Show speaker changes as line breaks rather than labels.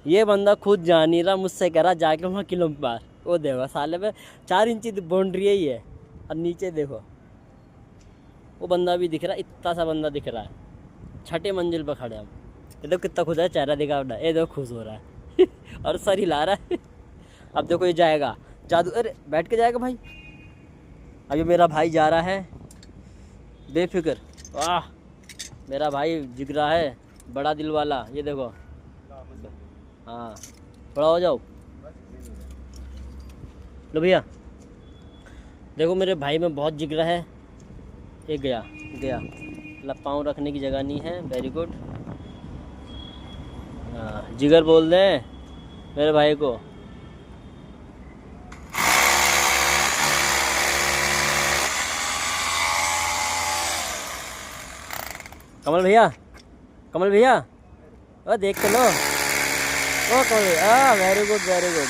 ये बंदा खुद जा नहीं रहा, मुझसे कह रहा जाके वहाँ किलो पार। वो देखो साले पे 4 इंची बाउंड्री ही है। और नीचे देखो वो बंदा भी दिख रहा है, इतना सा बंदा दिख रहा है। 6ठे मंजिल पर खड़े हम। ये देखो कितना खुश है, चेहरा दिखा अपना, ये देखो खुश हो रहा है और सर हिला रहा है अब देखो ये जाएगा जादू, अरे बैठ के जाएगा भाई। अब ये मेरा भाई जा रहा है बेफिक्र। वाह मेरा भाई जिगरा है, बड़ा दिल वाला। ये देखो, हाँ थोड़ा हो जाओ। लो भैया देखो मेरे भाई में बहुत जिगरा है। ये गया गया, मतलब पाँव रखने की जगह नहीं है। वेरी गुड, हाँ जिगर बोल दें मेरे भाई को। कमल भैया, कमल भैया, ओ देख के लो। ओ कमल भैया, वेरी गुड वेरी गुड।